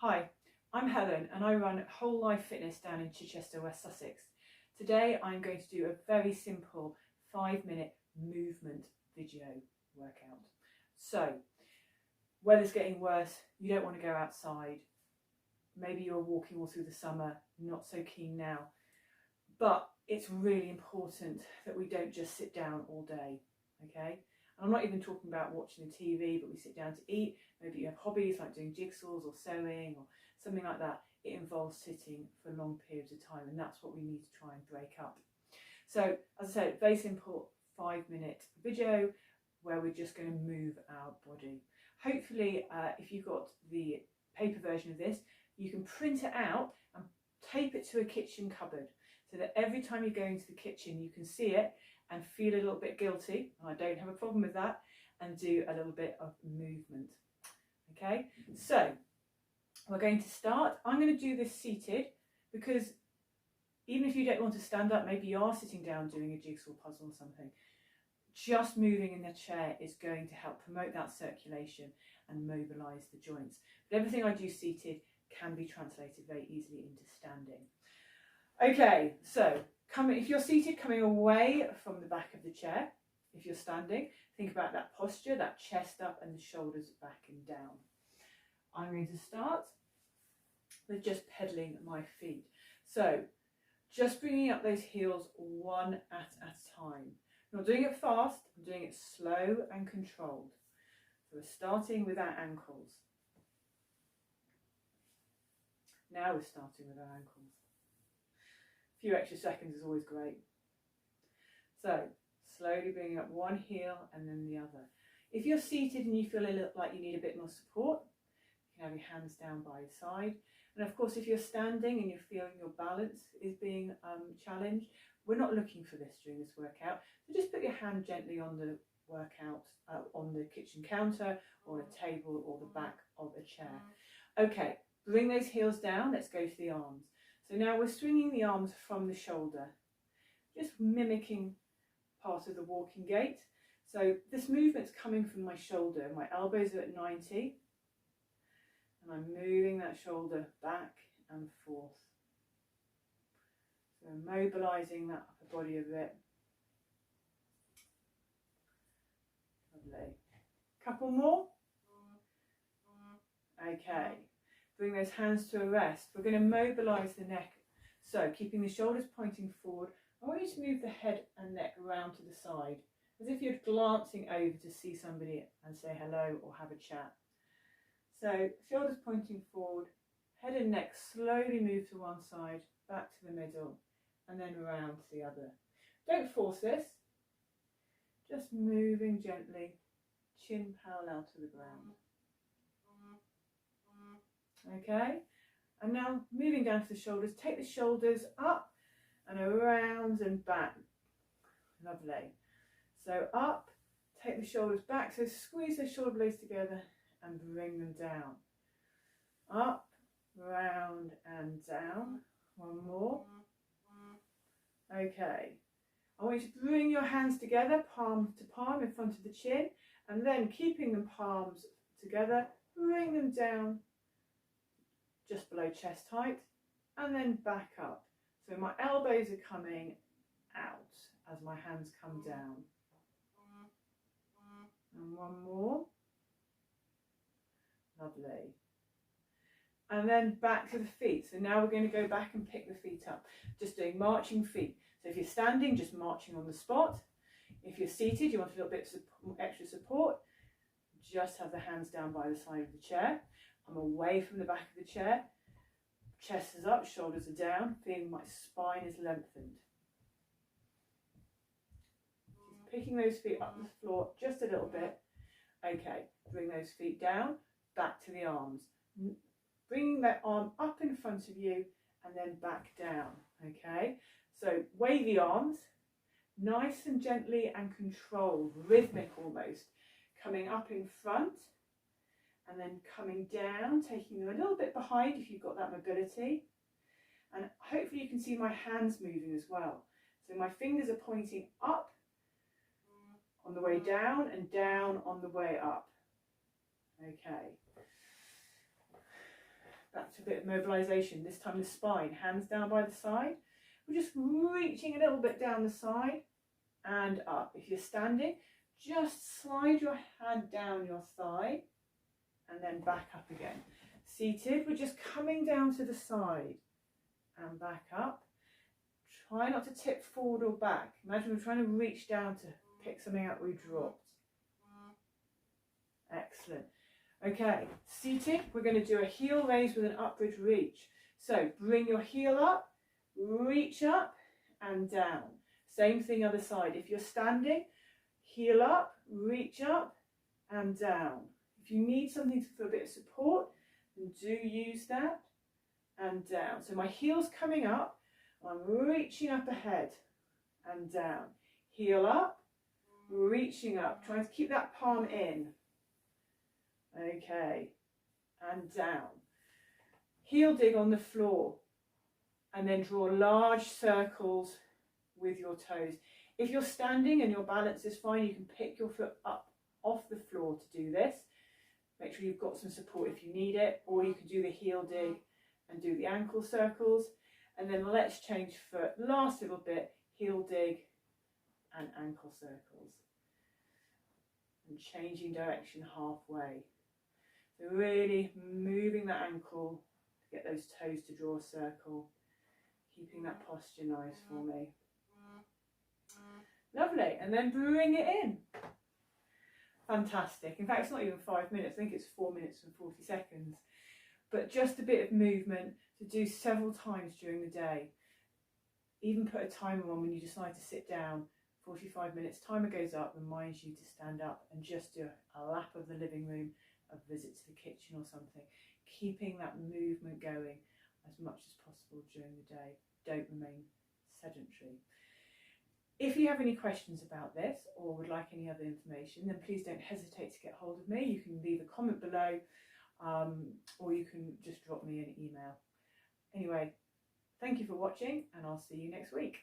Hi, I'm Helen and I run Whole Life Fitness down in Chichester, West Sussex. Today I'm going to do a very simple 5-minute movement video workout. So, weather's getting worse, you don't want to go outside, maybe you're walking all through the summer, not so keen now, but it's really important that we don't just sit down all day, okay? I'm not even talking about watching the TV, but we sit down to eat. Maybe you have hobbies like doing jigsaws or sewing or something like that. It involves sitting for long periods of time, and that's what we need to try and break up. So, as I said, very simple 5-minute video where we're just going to move our body. Hopefully, if you've got the paper version of this, you can print it out and tape it to a kitchen cupboard so that every time you go into the kitchen, you can see it and feel a little bit guilty, and I don't have a problem with that, and do a little bit of movement. Okay, so we're going to start. I'm going to do this seated because even if you don't want to stand up, maybe you are sitting down doing a jigsaw puzzle or something, just moving in the chair is going to help promote that circulation and mobilise the joints. But everything I do seated can be translated very easily into standing. Okay, so if you're seated, coming away from the back of the chair. If you're standing, think about that posture, that chest up and the shoulders back and down. I'm going to start with just pedaling my feet. So just bringing up those heels one at a time. I'm not doing it fast, I'm doing it slow and controlled. So we're starting with our ankles. Now we're starting with our ankles. A few extra seconds is always great. So slowly bringing up one heel and then the other. If you're seated and you feel a little like you need a bit more support, you can have your hands down by your side. And of course, if you're standing and you're feeling your balance is being challenged, we're not looking for this during this workout. So just put your hand gently on the workout, on the kitchen counter or a table or the back of a chair. Okay, bring those heels down. Let's go to the arms. So now we're swinging the arms from the shoulder, just mimicking part of the walking gait. So this movement's coming from my shoulder. My elbows are at 90 and I'm moving that shoulder back and forth. So mobilising that upper body a bit. Lovely. Couple more. Okay. Bring those hands to a rest. We're going to mobilise the neck. So keeping the shoulders pointing forward, I want you to move the head and neck around to the side, as if you're glancing over to see somebody and say hello or have a chat. So shoulders pointing forward, head and neck slowly move to one side, back to the middle, and then around to the other. Don't force this, just moving gently, chin parallel to the ground. Okay, and now moving down to the shoulders, take the shoulders up and around and back. Lovely. So up, take the shoulders back, so squeeze those shoulder blades together and bring them down. Up, round and down. One more. Okay. I want you to bring your hands together, palm to palm in front of the chin, and then keeping them palms together, bring them down just below chest height, and then back up. So my elbows are coming out as my hands come down. And one more. Lovely. And then back to the feet. So now we're going to go back and pick the feet up. Just doing marching feet. So if you're standing, just marching on the spot. If you're seated, you want a little bit of extra support, just have the hands down by the side of the chair. I'm away from the back of the chair. Chest is up, shoulders are down, feeling my spine is lengthened. Just picking those feet up the floor just a little bit. Okay, bring those feet down, back to the arms. Bringing that arm up in front of you and then back down. Okay, so wave the arms, nice and gently and controlled, rhythmic almost. Coming up in front and then coming down, taking them a little bit behind if you've got that mobility. And hopefully you can see my hands moving as well. So my fingers are pointing up on the way down and down on the way up. Okay. back to a bit of mobilisation. This time the spine, hands down by the side. We're just reaching a little bit down the side and up. If you're standing, just slide your hand down your thigh and then back up again. Seated, we're just coming down to the side and back up. Try not to tip forward or back. Imagine we're trying to reach down to pick something up we dropped. Excellent. Okay, seated, we're going to do a heel raise with an upward reach. So bring your heel up, reach up and down. Same thing other side. If you're standing, heel up, reach up and down. If you need something for a bit of support, then do use that and down. So my heel's coming up, I'm reaching up ahead and down. Heel up, reaching up, trying to keep that palm in. Okay, and down. Heel dig on the floor and then draw large circles with your toes. If you're standing and your balance is fine, you can pick your foot up off the floor to do this. Make sure you've got some support if you need it, or you can do the heel dig and do the ankle circles. And then let's change foot. Last little bit, heel dig and ankle circles. And changing direction halfway. So really moving that ankle to get those toes to draw a circle. Keeping that posture nice for me. Lovely. And then bring it in. Fantastic. In fact, it's not even 5 minutes. I think it's 4 minutes and 40 seconds. But just a bit of movement to do several times during the day. Even put a timer on when you decide to sit down. 45 minutes, timer goes up, reminds you to stand up and just do a lap of the living room, a visit to the kitchen or something. Keeping that movement going as much as possible during the day. Don't remain sedentary. If you have any questions about this or would like any other information, then please don't hesitate to get hold of me. You can leave a comment below or you can just drop me an email. Anyway, thank you for watching and I'll see you next week.